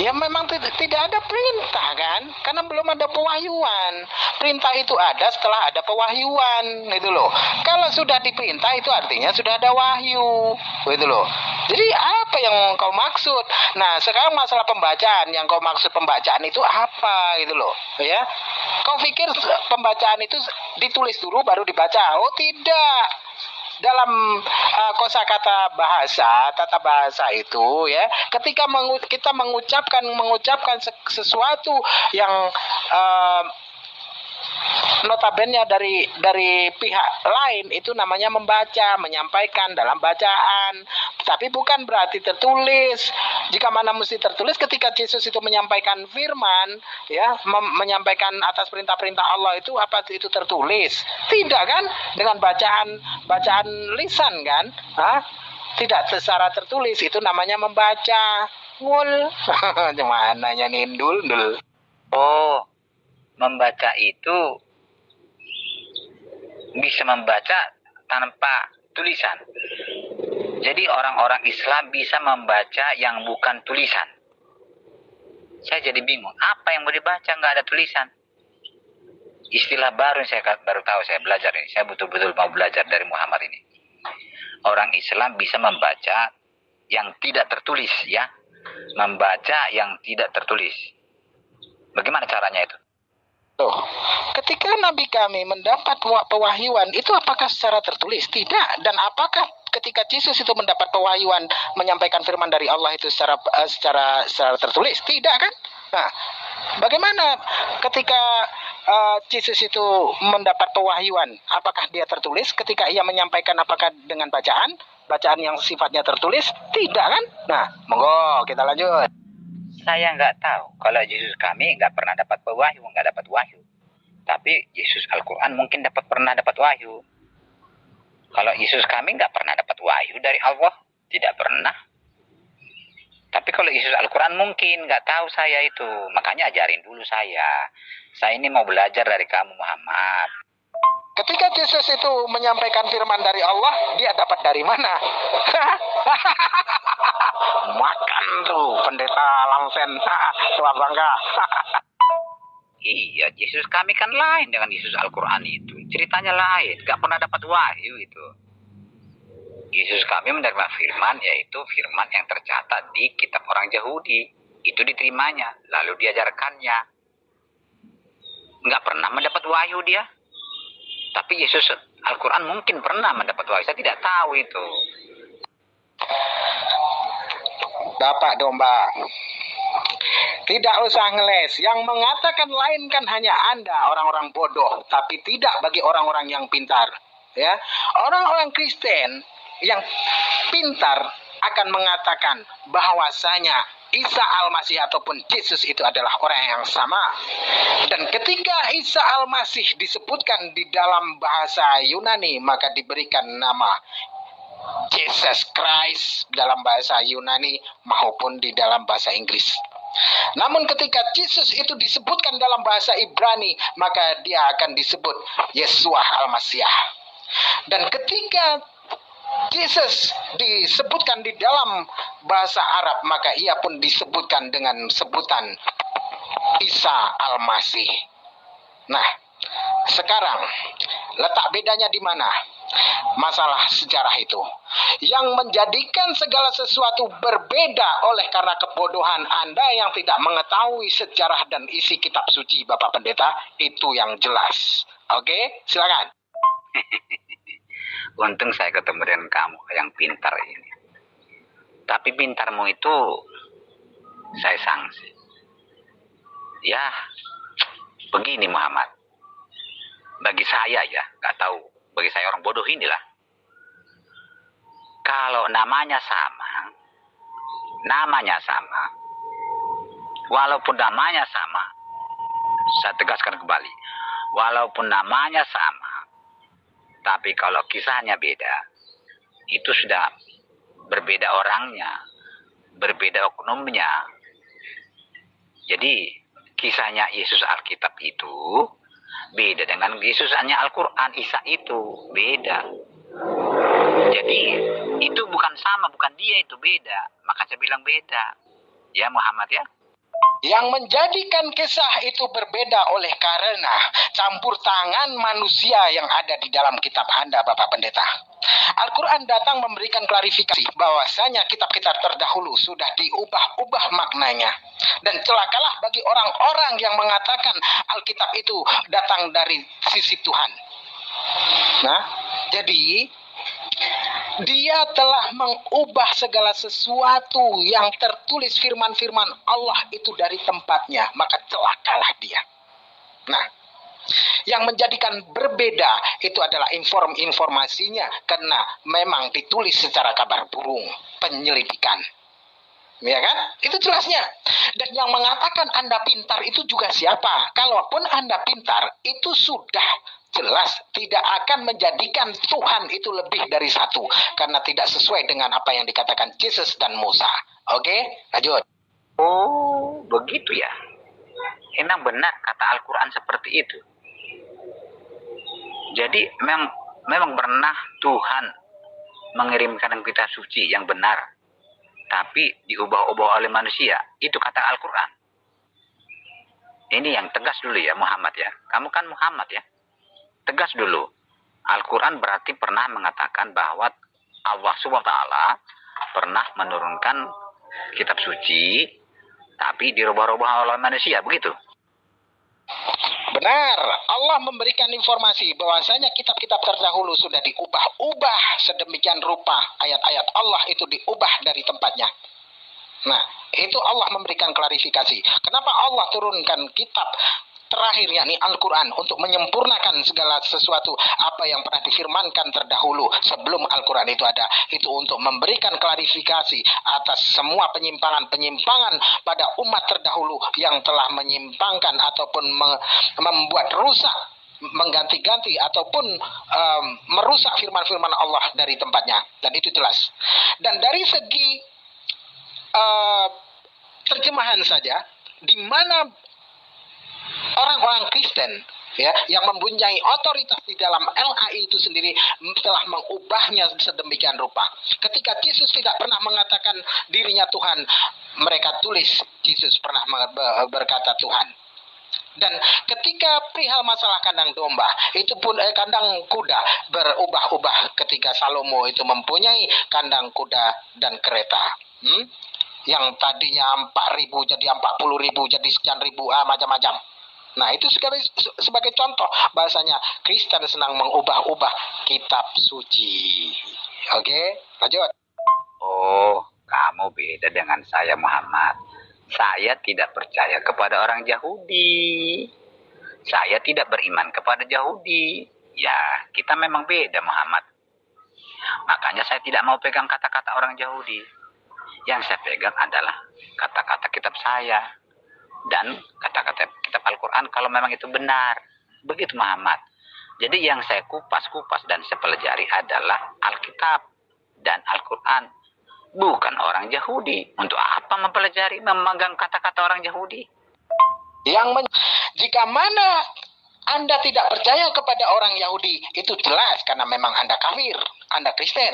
Ya memang tidak ada perintah kan, karena belum ada pewahyuan. Perintah itu ada setelah ada pewahyuan, itu loh. Kalau sudah diperintah itu artinya sudah ada wahyu, gitu loh. Jadi apa yang kau maksud? Nah sekarang masalah pembacaan, yang kau maksud pembacaan itu apa, gitu loh, ya? Kau pikir pembacaan itu ditulis dulu baru dibaca? Oh tidak, dalam kosakata bahasa, tata bahasa itu ya, ketika kita mengucapkan sesuatu yang uh, notabene dari pihak lain, itu namanya membaca, menyampaikan dalam bacaan, tapi bukan berarti tertulis. Jika mana mesti tertulis ketika Yesus itu menyampaikan firman, ya, menyampaikan atas perintah-perintah Allah, itu apa itu tertulis? Tidak kan? Dengan bacaan lisan kan? Hah? Tidak secara tertulis, itu namanya membaca. Ngul. Gimana nya nindul dul. Oh, membaca itu bisa membaca tanpa tulisan. Jadi orang-orang Islam bisa membaca yang bukan tulisan. Saya jadi bingung, apa yang mau dibaca nggak ada tulisan? Istilah baru yang saya baru tahu, saya belajar ini. Saya betul-betul mau belajar dari Muhammad ini. Orang Islam bisa membaca yang tidak tertulis, ya. Membaca yang tidak tertulis. Bagaimana caranya itu? Tuh, ketika Nabi kami mendapat pewahyuan, itu apakah secara tertulis? Tidak. Dan apakah ketika Yesus itu mendapat pewahyuan menyampaikan firman dari Allah itu secara tertulis? Tidak kan? Nah, bagaimana ketika Yesus itu mendapat pewahyuan? Apakah dia tertulis ketika ia menyampaikan, apakah dengan bacaan yang sifatnya tertulis? Tidak kan? Nah, monggo kita lanjut. Saya nggak tahu. Kalau Yesus kami nggak pernah dapat wahyu, nggak dapat wahyu. Tapi Yesus Al-Quran mungkin pernah dapat wahyu. Kalau Yesus kami nggak pernah dapat wahyu dari Allah, tidak pernah. Tapi kalau Yesus Al-Quran mungkin, nggak tahu saya itu. Makanya ajarin dulu saya. Saya ini mau belajar dari kamu, Muhammad. Ketika Yesus itu menyampaikan firman dari Allah, dia dapat dari mana? Makan tuh pendeta Lamsen. Tua bangga. Iya, Yesus kami kan lain dengan Yesus Al-Quran itu. Ceritanya lain, gak pernah dapat wahyu itu. Yesus kami menerima firman, yaitu firman yang tercatat di kitab orang Yahudi. Itu diterimanya, lalu diajarkannya. Gak pernah mendapat wahyu dia. Tapi Yesus Al-Quran mungkin pernah mendapat wahyu. Saya tidak tahu itu. Bapak domba, tidak usah ngeles. Yang mengatakan lain kan hanya Anda, orang-orang bodoh. Tapi tidak bagi orang-orang yang pintar. Ya, orang-orang Kristen yang pintar akan mengatakan bahwasanya Isa Al-Masih ataupun Yesus itu adalah orang yang sama. Dan ketika Isa Al-Masih disebutkan di dalam bahasa Yunani, maka diberikan nama Jesus Christ dalam bahasa Yunani maupun di dalam bahasa Inggris. Namun ketika Yesus itu disebutkan dalam bahasa Ibrani, maka dia akan disebut Yesua Al-Masih. Dan ketika Yesus disebutkan di dalam bahasa Arab, maka ia pun disebutkan dengan sebutan Isa Al-Masih. Nah, sekarang letak bedanya di mana? Masalah sejarah itu yang menjadikan segala sesuatu berbeda oleh karena kebodohan Anda yang tidak mengetahui sejarah dan isi kitab suci, Bapak Pendeta, itu yang jelas. Oke, silakan. Untung saya ketemu dengan kamu yang pintar ini. Tapi pintarmu itu saya sanksi. Ya, begini Muhammad. Bagi saya ya, nggak tahu. Bagi saya orang bodoh inilah. Kalau namanya sama, walaupun namanya sama, saya tegaskan kembali, walaupun namanya sama, tapi kalau kisahnya beda, itu sudah berbeda orangnya, berbeda oknumnya. Jadi kisahnya Yesus Alkitab itu beda dengan Yesusnya Al-Quran, Isa itu beda. Jadi itu bukan sama, bukan dia, itu beda. Maka saya bilang beda. Ya Muhammad ya. Yang menjadikan kisah itu berbeda oleh karena campur tangan manusia yang ada di dalam kitab Anda, Bapak Pendeta. Al-Quran datang memberikan klarifikasi bahwasanya kitab-kitab terdahulu sudah diubah-ubah maknanya. Dan celakalah bagi orang-orang yang mengatakan Alkitab itu datang dari sisi Tuhan. Nah, jadi dia telah mengubah segala sesuatu yang tertulis firman-firman Allah itu dari tempatnya, maka celakalah dia. Nah, yang menjadikan berbeda itu adalah informasinya, karena memang ditulis secara kabar burung, penyelidikan. Ya kan? Itu jelasnya. Dan yang mengatakan Anda pintar itu juga siapa? Kalaupun Anda pintar, itu sudah jelas tidak akan menjadikan Tuhan itu lebih dari satu. Karena tidak sesuai dengan apa yang dikatakan Yesus dan Musa. Oke? Lanjut. Oh, begitu ya. Memang benar kata Al-Quran seperti itu. Jadi memang pernah Tuhan mengirimkan kitab suci yang benar, tapi diubah-ubah oleh manusia. Itu kata Al-Quran. Ini yang tegas dulu ya Muhammad ya. Kamu kan Muhammad ya. Tegas dulu. Al-Quran berarti pernah mengatakan bahwa Allah SWT pernah menurunkan kitab suci, tapi dirubah-rubah oleh manusia, begitu? Benar, Allah memberikan informasi bahwasanya kitab-kitab terdahulu sudah diubah-ubah sedemikian rupa. Ayat-ayat Allah itu diubah dari tempatnya. Nah, itu Allah memberikan klarifikasi. Kenapa Allah turunkan kitab terakhir, yakni Al-Quran, untuk menyempurnakan segala sesuatu apa yang pernah difirmankan terdahulu sebelum Al-Quran itu ada. Itu untuk memberikan klarifikasi atas semua penyimpangan-penyimpangan pada umat terdahulu yang telah menyimpangkan ataupun membuat rusak, mengganti-ganti ataupun merusak firman-firman Allah dari tempatnya. Dan itu jelas. Dan dari segi terjemahan saja, di mana orang-orang Kristen ya yang mempunyai otoritas di dalam LAI itu sendiri telah mengubahnya sedemikian rupa. Ketika Yesus tidak pernah mengatakan dirinya Tuhan, mereka tulis Yesus pernah berkata Tuhan. Dan ketika perihal masalah kandang domba, itu pun kandang kuda berubah-ubah ketika Salomo itu mempunyai kandang kuda dan kereta. Yang tadinya 4.000 jadi 40.000 jadi sekian ribu, macam-macam. Nah, itu sebagai contoh bahasanya Kristen senang mengubah-ubah kitab suci. Oke, lanjut. Oh, kamu beda dengan saya Muhammad. Saya tidak percaya kepada orang Yahudi. Saya tidak beriman kepada Yahudi. Ya, kita memang beda Muhammad. Makanya saya tidak mau pegang kata-kata orang Yahudi. Yang saya pegang adalah kata-kata kitab saya. Dan kata-kata kitab Al-Quran kalau memang itu benar. Begitu Muhammad. Jadi yang saya kupas-kupas dan saya pelajari adalah Alkitab dan Al-Quran. Bukan orang Yahudi. Untuk apa mempelajari, memegang kata-kata orang Yahudi? Jika mana Anda tidak percaya kepada orang Yahudi, itu jelas karena memang Anda kafir, Anda Kristen,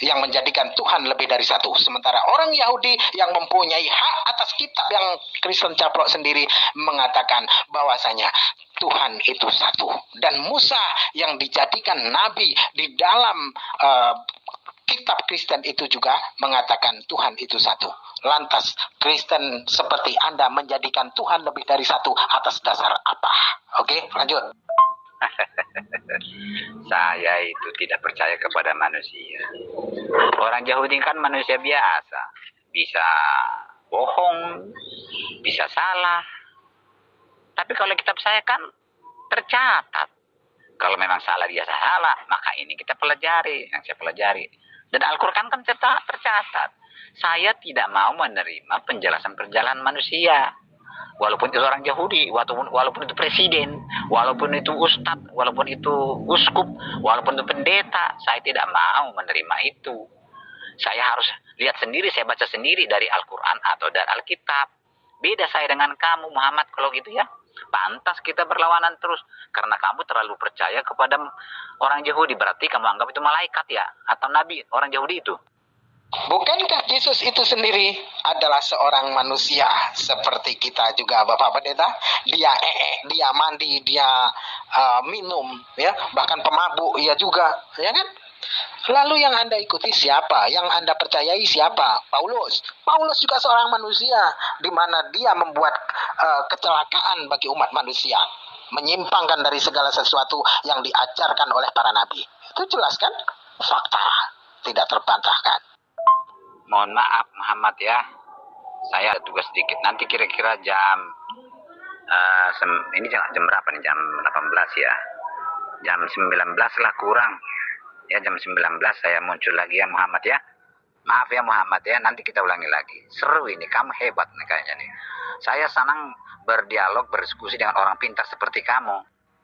yang menjadikan Tuhan lebih dari satu. Sementara orang Yahudi yang mempunyai hak atas kitab yang Kristen caplok sendiri mengatakan bahwasanya Tuhan itu satu. Dan Musa yang dijadikan nabi di dalam kitab Kristen itu juga mengatakan Tuhan itu satu. Lantas Kristen seperti Anda menjadikan Tuhan lebih dari satu atas dasar apa? Oke, lanjut. Saya itu tidak percaya kepada manusia. Orang Yahudi kan manusia biasa. Bisa bohong, bisa salah. Tapi kalau kitab saya kan tercatat. Kalau memang salah dia salah, maka ini kita pelajari, yang saya pelajari. Dan Al-Quran kan tercatat. Saya tidak mau menerima penjelasan-penjelasan manusia. Walaupun itu orang Yahudi, walaupun itu presiden, walaupun itu ustadz, walaupun itu uskup, walaupun itu pendeta, saya tidak mau menerima itu. Saya harus lihat sendiri, saya baca sendiri dari Al-Quran atau dari Alkitab. Beda saya dengan kamu Muhammad kalau gitu ya. Pantas kita berlawanan terus. Karena kamu terlalu percaya kepada orang Yahudi. Berarti kamu anggap itu malaikat ya? Atau nabi orang Yahudi itu? Bukankah Yesus itu sendiri adalah seorang manusia seperti kita juga, Bapak Pendeta? Dia dia mandi, dia minum, ya, bahkan pemabuk ia juga, ya kan? Lalu yang Anda ikuti siapa? Yang Anda percayai siapa? Paulus. Paulus juga seorang manusia, di mana dia membuat kecelakaan bagi umat manusia, menyimpangkan dari segala sesuatu yang diajarkan oleh para nabi. Itu jelas kan? Fakta, tidak terbantahkan. Mohon maaf Muhammad ya, saya ada tugas sedikit. Nanti kira-kira ini jam berapa nih? Jam 18 ya. Jam 19 lah kurang. Ya jam 19 saya muncul lagi ya Muhammad ya. Maaf ya Muhammad ya, nanti kita ulangi lagi. Seru ini, kamu hebat nih kayaknya nih. Saya senang berdialog, berdiskusi dengan orang pintar seperti kamu.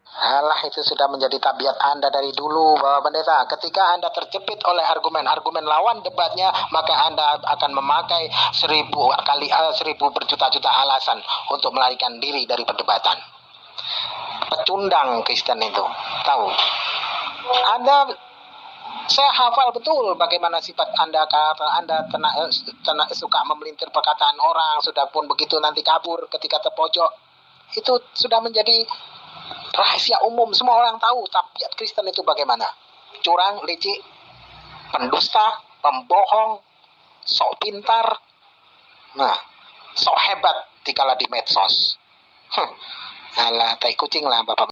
Alah, itu sudah menjadi tabiat Anda dari dulu, Bapak Pendeta. Ketika Anda terjepit oleh argumen-argumen lawan debatnya, maka Anda akan memakai 1000 berjuta-juta alasan untuk melarikan diri dari perdebatan. Pecundang Kristen itu, tahu? Saya hafal betul bagaimana sifat Anda, karena Anda suka memelintir perkataan orang, sudah pun begitu nanti kabur ketika terpojok. Itu sudah menjadi rahasia umum, semua orang tahu tabiat Kristen itu bagaimana. Curang, licik, pendusta, pembohong, sok pintar, sok hebat dikala di medsos. Alah, tai kucing lah Bapak.